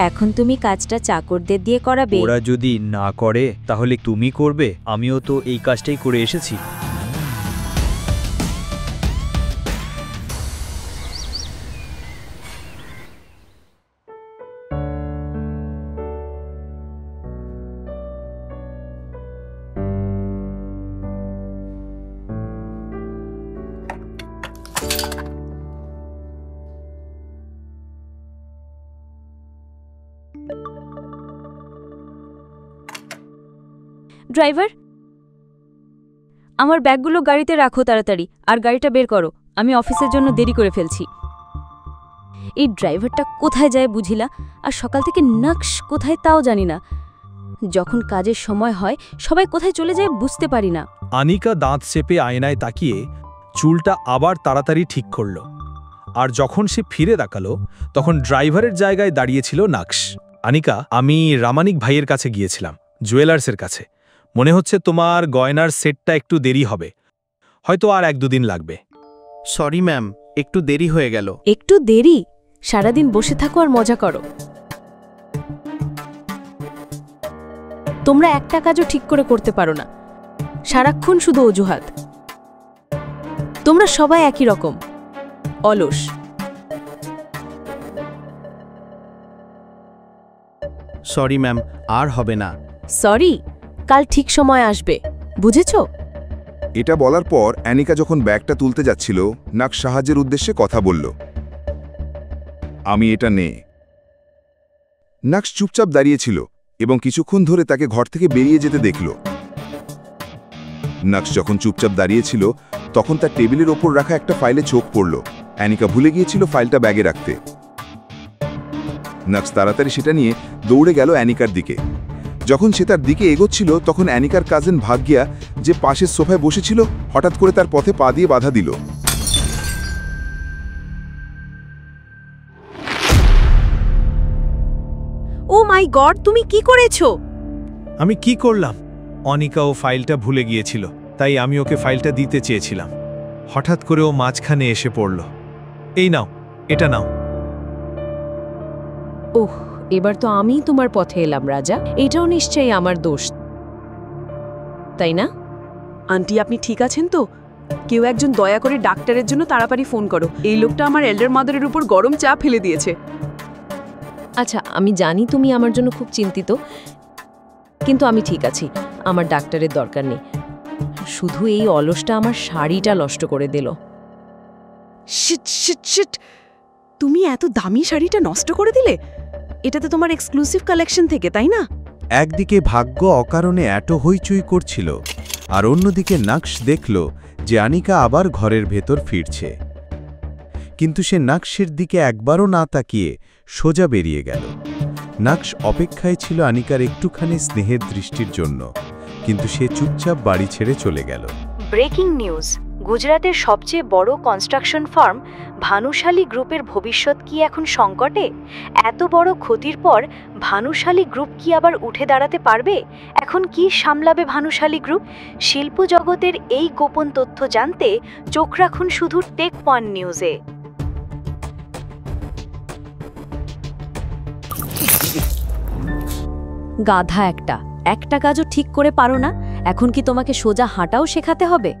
এখন তুমি কাজটা চাকরদের দিয়ে করাবে? ওরা যদি না করে তাহলে তুমি করবে? আমিও তো এই কাজটাই করে এসেছি। ড্রাইভার, আমার ব্যাগগুলো গাড়িতে রাখো তাড়াতাড়ি, আর গাড়িটা বের করো, আমি অফিসের জন্য দেরি করে ফেলছি। এই ড্রাইভারটা কোথায় যায় বুঝিলা, আর সকাল থেকে নকশ কোথায় তাও জানি না। যখন কাজের সময় হয় সবাই কোথায় চলে যায় বুঝতে পারি না। আনিকা দাঁত চেপে আয়নায় তাকিয়ে চুলটা আবার তাড়াতাড়ি ঠিক করল, আর যখন সে ফিরে তাকালো তখন ড্রাইভারের জায়গায় দাঁড়িয়েছিল নকশ। আনিকা, আমি রামানিক ভাইয়ের কাছে গিয়েছিলাম, জুয়েলার্সের কাছে। মনে হচ্ছে তোমার গয়নার সেটটা একটু দেরি হবে, হয়তো আর 1-2 দিন লাগবে। সরি ম্যাম, একটু দেরি হয়ে গেল। একটু দেরি? সারাদিন বসে থাকো আর মজা করো। তোমরা একটা কাজও ঠিক করে করতে পারো না, সারাক্ষণ শুধু অজুহাত। তোমরা সবাই একই রকম অলস। সরি ম্যাম, আর হবে না। সরি, কাল ঠিক সময় আসবে, বুঝেছো? এটা বলার পর অ্যানিকা যখন ব্যাগটা তুলতে যাচ্ছিল, নকশ সাহায্যের উদ্দেশ্যে কথা বলল। আমি এটা নে। নকশ চুপচাপ দাঁড়িয়েছিল এবং কিছুক্ষণ ধরে তাকে ঘর থেকে বেরিয়ে যেতে দেখল। নকশ যখন চুপচাপ দাঁড়িয়েছিল তখন তার টেবিলের ওপর রাখা একটা ফাইলে চোখ পড়ল। অ্যানিকা ভুলে গিয়েছিল ফাইলটা ব্যাগে রাখতে। নকশ তাড়াতাড়ি সেটা নিয়ে দৌড়ে গেল অ্যানিকার দিকে। যখন সে তার দিকে এগোচ্ছিল তখন অ্যানিকার কাজিন ভাগ্যা, যে পাশের সোফায় বসেছিল, হঠাৎ করে তার পথে পা দিয়ে বাধা দিল। ও মাই গড, তুমি কি করেছো? আমি কি করলাম? অনিকা ও ফাইলটা ভুলে গিয়েছিল, তাই আমি ওকে ফাইলটা দিতে চেয়েছিলাম। হঠাৎ করে ও মাঝখানে এসে পড়ল। এই নাও, এটা নাও। ওহ, এবার তো আমি তোমার পথে এলাম রাজা। এটাও নিশ্চয়ই আমার দোষ, তাই না? আন্টি, আপনি ঠিক আছেন তো? কেউ একজন দয়া করে ডাক্তারের জন্য তাড়াতাড়ি ফোন করো। এই লোকটা আমার এল্ডার মাদারের উপর গরম চা ফেলে দিয়েছে। আচ্ছা, আমি জানি তুমি আমার জন্য খুব চিন্তিত, কিন্তু আমি ঠিক আছি, আমার ডাক্তারের দরকার নেই। শুধু এই অলসটা আমার শাড়িটা নষ্ট করে দিল। শিট শিট শিট, তুমি এত দামি শাড়িটা নষ্ট করে দিলে? এটা তো তোমার এক্সক্লুসিভ কালেকশন থেকে, তাই না? একদিকে ভাগ্য অকারণে এত হইচই করছিল, আর অন্যদিকে নকশ দেখল যে আনিকা আবার ঘরের ভেতর ফিরছে। কিন্তু সে নকশের দিকে একবারও না তাকিয়ে সোজা বেরিয়ে গেল। নকশ অপেক্ষায় ছিল আনিকার একটুখানি স্নেহের দৃষ্টির জন্য, কিন্তু সে চুপচাপ বাড়ি ছেড়ে চলে গেল। ব্রেকিং নিউজ, গুজরাতের সবচেয়ে বড় কনস্ট্রাকশন ফার্ম ভানুশালী গ্রুপের ভবিষ্যৎ কি এখন সংকটে? এত বড় ক্ষতির পর ভানুশালী গ্রুপ কি আবার উঠে দাঁড়াতে পারবে? এখন কি সামলাবে ভানুশালী গ্রুপ? শিল্প জগতের এই গোপন তথ্য জানতে চোখ রাখুন শুধু টেক ওয়ান নিউজে। গাধা একটা কাজও ঠিক করে পারো না, এখন কি তোমাকে সোজা হাঁটাও শেখাতে হবে?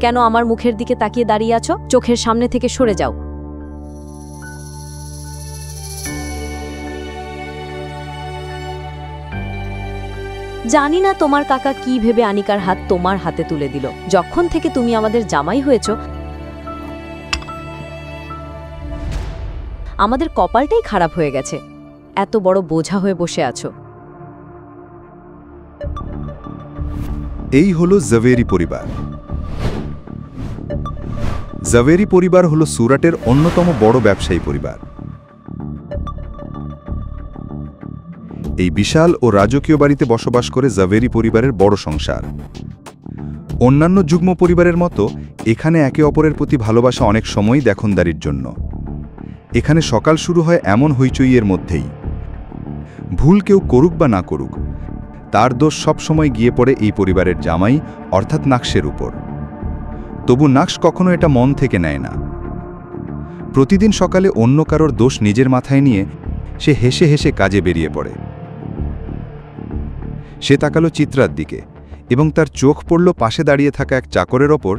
কেন আমার মুখের দিকে তাকিয়ে দাঁড়িয়ে আছো? চোখের সামনে থেকে সরে যাও। জানি না তোমার কাকা কি ভেবে আনিকার হাত তোমার হাতে তুলে দিল। যখন থেকে তুমি আমাদের জামাই হয়েছো, আমাদের কপালটাই খারাপ হয়ে গেছে। এত বড় বোঝা হয়ে বসে আছো। এই হলো জাভেরি পরিবার। জাভেরি পরিবার হলো সুরাটের অন্যতম বড় ব্যবসায়ী পরিবার। এই বিশাল ও রাজকীয় বাড়িতে বসবাস করে জাভেরি পরিবারের বড় সংসার। অন্যান্য যুগ্ম পরিবারের মতো এখানে একে অপরের প্রতি ভালোবাসা অনেক সময়ই দেখনদারির জন্য। এখানে সকাল শুরু হয় এমন হইচইয়ের মধ্যেই। ভুল কেউ করুক বা না করুক, তার দোষ সবসময় গিয়ে পড়ে এই পরিবারের জামাই অর্থাৎ নকশের উপর। তবু নকশ কখনো এটা মন থেকে নেয় না। প্রতিদিন সকালে অন্য কারোর দোষ নিজের মাথায় নিয়ে সে হেসে হেসে কাজে বেরিয়ে পড়ে। সে তাকালো চিত্রার দিকে এবং তার চোখ পড়ল পাশে দাঁড়িয়ে থাকা এক চাকরের ওপর।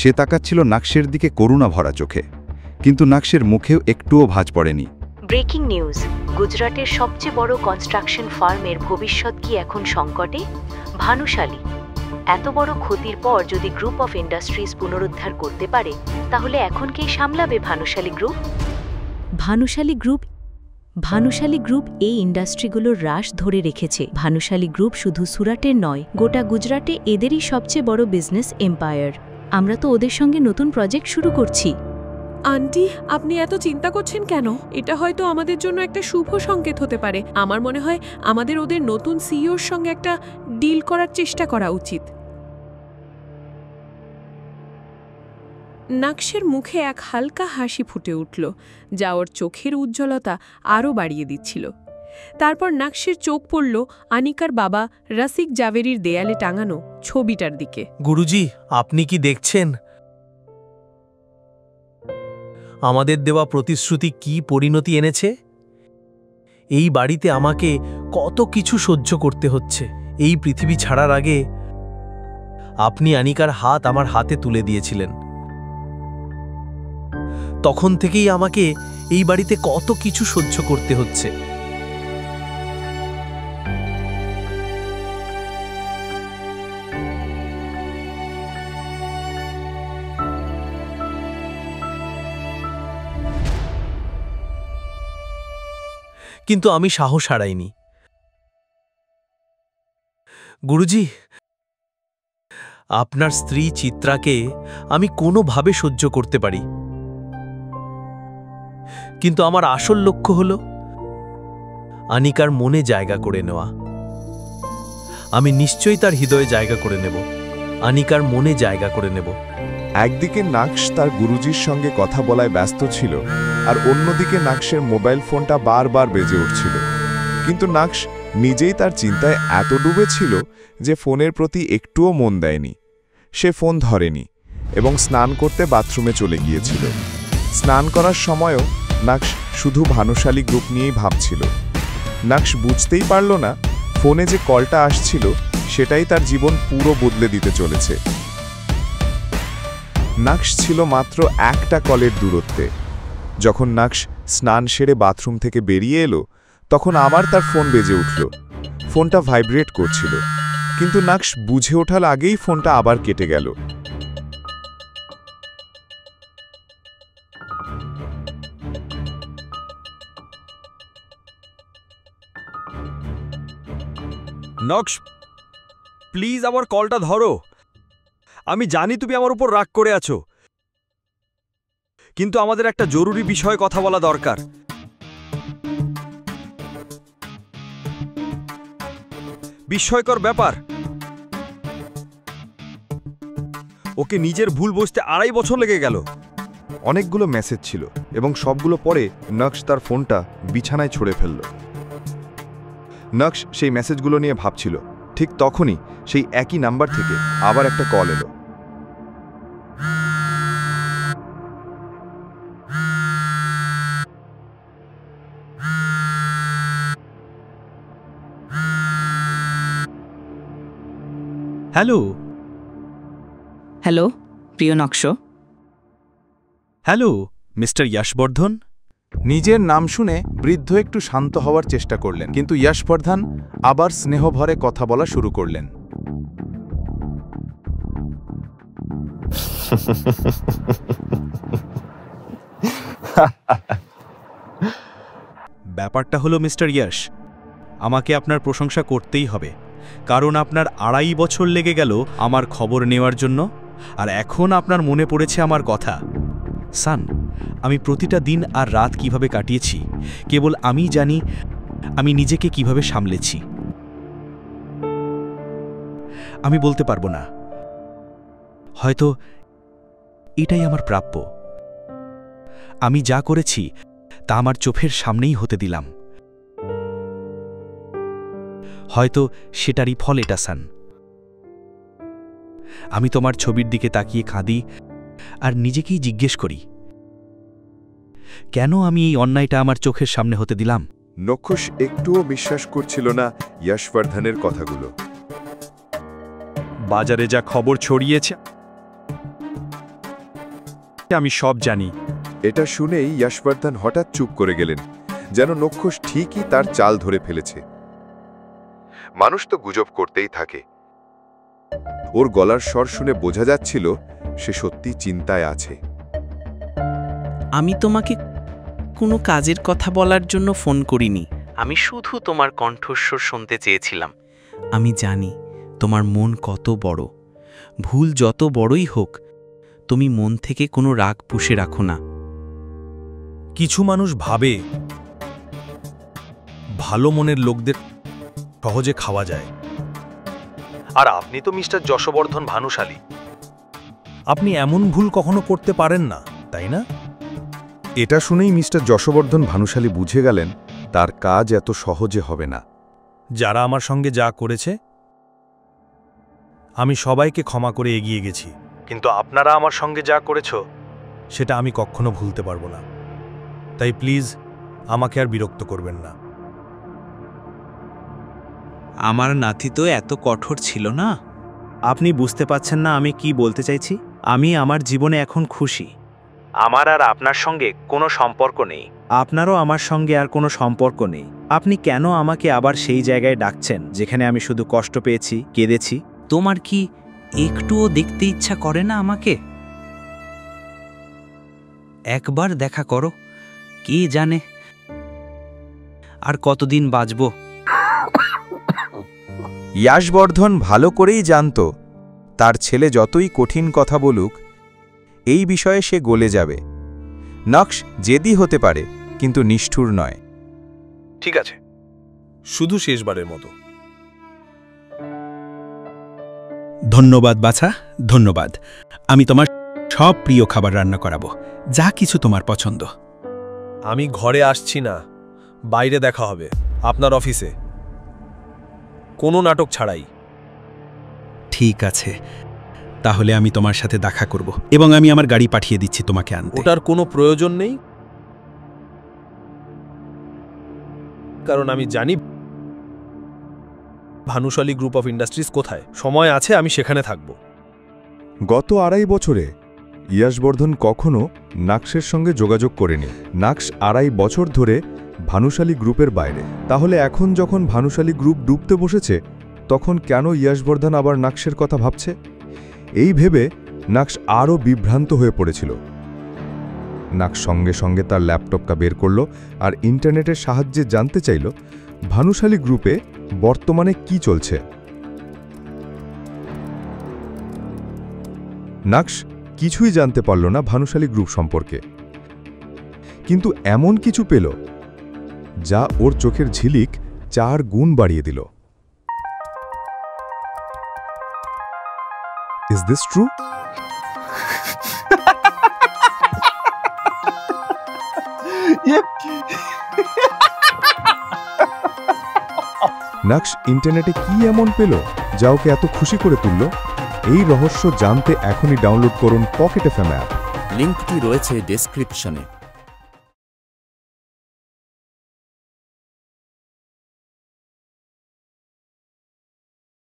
সে তাকাচ্ছিল নাকশের দিকে করুণা ভরা চোখে, কিন্তু নাকশের মুখেও একটুও ভাঁজ পড়েনি। ব্রেকিং নিউজ, গুজরাটের সবচেয়ে বড় কনস্ট্রাকশন ফার্মের ভবিষ্যৎ কি এখন সংকটে? ভানুশালী। এত বড় ক্ষতির পর যদি গ্রুপ অফ ইন্ডাস্ট্রিজ পুনরুদ্ধার করতে পারে, তাহলে এখন কে সামলাবে ভানুশালী গ্রুপ? ভানুশালী গ্রুপ এই ইন্ডাস্ট্রিগুলোর রাশ ধরে রেখেছে। ভানুশালী গ্রুপ শুধু সুরাটের নয়, গোটা গুজরাটে এদেরই সবচেয়ে বড় বিজনেস এম্পায়ার। আমরা তো ওদের সঙ্গে নতুন প্রজেক্ট শুরু করছি। আন্টি, আপনি এত চিন্তা করছেন কেন? এটা হয়তো আমাদের জন্য একটা শুভ সংকেত হতে পারে। আমার মনে হয় আমাদের ওদের নতুন সিইওর সঙ্গে একটা ডিল করার চেষ্টা করা উচিত। নাকশের মুখে এক হালকা হাসি ফুটে উঠল, যা ওর চোখের উজ্জ্বলতা আরও বাড়িয়ে দিচ্ছিল। তারপর নাকশের চোখ পড়ল আনিকার বাবা রসিক জাভেরির দেয়ালে টাঙানো ছবিটার দিকে। গুরুজি, আপনি কি দেখছেন আমাদের দেওয়া প্রতিশ্রুতি কি পরিণতি এনেছে? এই বাড়িতে আমাকে কত কিছু সহ্য করতে হচ্ছে। এই পৃথিবী ছাড়ার আগে আপনি আনিকার হাত আমার হাতে তুলে দিয়েছিলেন। তখন থেকেই আমাকে এই বাড়িতে কত কিছু সহ্য করতে হচ্ছে। কিন্তু আমি সাহস হারাইনি। গুরুজি, আপনার স্ত্রী চিত্রাকে আমি কোনোভাবে সহ্য করতে পারি, কিন্তু আমার আসল লক্ষ্য হল আনিকার মনে জায়গা করে নেওয়া। আমি নিশ্চয়ই তার হৃদয়ে জায়গা করে নেব, আনিকার মনে জায়গা করে নেব। একদিকে নাকশ তার গুরুজির সঙ্গে কথা বলায় ব্যস্ত ছিল, আর অন্যদিকে নাকশের মোবাইল ফোনটা বারবার বেজে উঠছিল। কিন্তু নাকশ নিজেই তার চিন্তায় এত ডুবেছিল যে ফোনের প্রতি একটুও মন দেয়নি। সে ফোন ধরেনি এবং স্নান করতে বাথরুমে চলে গিয়েছিল। স্নান করার সময়ও নাকশ শুধু ভানুশালী গ্রুপ নিয়েই ভাবছিল। নাকশ বুঝতেই পারল না ফোনে যে কলটা আসছিল সেটাই তার জীবন পুরো বদলে দিতে চলেছে। নাকশ ছিল মাত্র একটা কলের দূরত্বে। যখন নাকশ স্নান সেরে বাথরুম থেকে বেরিয়ে এলো, তখন আবার তার ফোন বেজে উঠল। ফোনটা ভাইব্রেট করছিল, কিন্তু নাকশ বুঝে ওঠার আগেই ফোনটা আবার কেটে গেল। নকশ, প্লিজ আমার কলটা ধরো। আমি জানি তুমি আমার উপর রাগ করে আছো, কিন্তু আমাদের একটা জরুরি বিষয়ে কথা বলা দরকার। বিস্ময়কর ব্যাপার, ওকে নিজের ভুল বুঝতে 2.5 বছর লেগে গেল। অনেকগুলো মেসেজ ছিল এবং সবগুলো পরে নকশ তার ফোনটা বিছানায় ছুঁড়ে ফেলল। নকশ সেই মেসেজগুলো নিয়ে ভাবছিল। ঠিক তখনই সেই একই নাম্বার থেকে আবার একটা কল এলো। হ্যালো হ্যালো, প্রিয় নকশ। Hello mister Yashvardhan. নিজের নাম শুনে বৃদ্ধ একটু শান্ত হওয়ার চেষ্টা করলেন, কিন্তু যশবর্ধন আবার স্নেহভরে কথা বলা শুরু করলেন। ব্যাপারটা হলো মিস্টার যশ, আমাকে আপনার প্রশংসা করতেই হবে, কারণ আপনার 2.5 বছর লেগে গেল আমার খবর নেওয়ার জন্য, আর এখন আপনার মনে পড়েছে আমার কথা। সান, আমি প্রতিটা দিন আর রাত কিভাবে কাটিয়েছি কেবল আমি জানি। আমি নিজেকে কিভাবে সামলেছি আমি বলতে পারবো না। হয়তো এটাই আমার প্রাপ্য। আমি যা করেছি তা আমার চোখের সামনেই হতে দিলাম। হয়তো সেটারই ফল এটা সান। আমি তোমার ছবির দিকে তাকিয়ে কাঁদি আর নিজেকেই জিজ্ঞেস করি, কেন আমি এই অন্যায়টা আমার চোখের সামনে হতে দিলাম? নক্ষস একটুও বিশ্বাস করছিল না যশবর্ধনের কথাগুলো। বাজারে যা খবর ছড়িয়েছে আমি সব জানি। এটা শুনেই যশবর্ধন হঠাৎ চুপ করে গেলেন, যেন নক্ষস ঠিকই তার চাল ধরে ফেলেছে। মানুষ তো গুজব করতেই থাকে। ওর গলার স্বর শুনে বোঝা যাচ্ছিল সে সত্যি চিন্তায় আছে। আমি তোমাকে কোনো কাজের কথা বলার জন্য ফোন করিনি। আমি শুধু তোমার কণ্ঠস্বর শুনতে চেয়েছিলাম। আমি জানি তোমার মন কত বড়। ভুল যত বড়ই হোক, তুমি মন থেকে কোনো রাগ পুষে রাখো না। কিছু মানুষ ভাবে ভালো মনের লোকদের সহজে খাওয়া যায়। আর আপনি তো মিস্টার যশবর্ধন ভানুশালী, আপনি এমন ভুল কখনো করতে পারেন না, তাই না? এটা শুনেই মিস্টার যশবর্ধন ভানুশালী বুঝে গেলেন তার কাজ এত সহজে হবে না। যারা আমার সঙ্গে যা করেছে আমি সবাইকে ক্ষমা করে এগিয়ে গেছি, কিন্তু আপনারা আমার সঙ্গে যা করেছ সেটা আমি কখনো ভুলতে পারবো না। তাই প্লিজ আমাকে আর বিরক্ত করবেন না। আমার নাতি তো এত কঠোর ছিল না। আপনি বুঝতে পাচ্ছেন না আমি কি বলতে চাইছি? আমি আমার জীবনে এখন খুশি। আমার আর আপনার সঙ্গে কোনো সম্পর্ক নেই, আপনারও আমার সঙ্গে আর কোনো সম্পর্ক নেই। আপনি কেন আমাকে আবার সেই জায়গায় ডাকছেন যেখানে আমি শুধু কষ্ট পেয়েছি, কেঁদেছি? তোমার কি একটুও দেখতে ইচ্ছা করে না আমাকে? একবার দেখা করো, কে জানে আর কতদিন বাঁচব। যশবর্ধন ভালো করেই জানত তার ছেলে যতই কঠিন কথা বলুক, এই বিষয়ে সে গলে যাবে। নকশ জেদি হতে পারে, কিন্তু নিষ্ঠুর নয়। ঠিক আছে, শুধু শেষবারের মতো। ধন্যবাদ বাছা, ধন্যবাদ। আমি তোমার সব প্রিয় খাবার রান্না করাবো, যা কিছু তোমার পছন্দ। আমি ঘরে আসছি না, বাইরে দেখা হবে আপনার অফিসে, কোনো নাটক ছাড়াই। ঠিক আছে, তাহলে আমি তোমার সাথে দেখা করব এবং আমি আমার গাড়ি পাঠিয়ে দিচ্ছি তোমাকে আনতে। ওটার কোনো প্রয়োজন নেই, কারণ আমি জানি ভানুশালী গ্রুপ অফ ইন্ডাস্ট্রিজ কোথায়। সময় আছে, আমি সেখানে থাকব। গত 2.5 বছরে যশবর্ধন কখনো নাক্সের সঙ্গে যোগাযোগ করেনি। নাক্স 2.5 বছর ধরে ভানুশালী গ্রুপের বাইরে। তাহলে এখন যখন ভানুশালী গ্রুপ ডুবতে বসেছে, তখন কেন যশবর্ধন আবার নাক্সের কথা ভাবছে? এই ভেবে নাক্স আরও বিভ্রান্ত হয়ে পড়েছিল। নাক্স সঙ্গে সঙ্গে তার ল্যাপটপটা বের করল আর ইন্টারনেটের সাহায্যে জানতে চাইল ভানুশালী গ্রুপে বর্তমানে কি চলছে। নাক্স কিছুই জানতে পারল না ভানুশালী গ্রুপ সম্পর্কে, কিন্তু এমন কিছু পেল যা ওর চোখের ঝিলিক 4 গুণ বাড়িয়ে দিল। Is this true? নাক্স ইন্টারনেটে কি এমন পেল যা ওকে এত খুশি করে তুলল? এই রহস্য জানতে এখনই ডাউনলোড করুন পকেট এফএম অ্যাপ। লিঙ্কটি রয়েছে ডেসক্রিপশনে।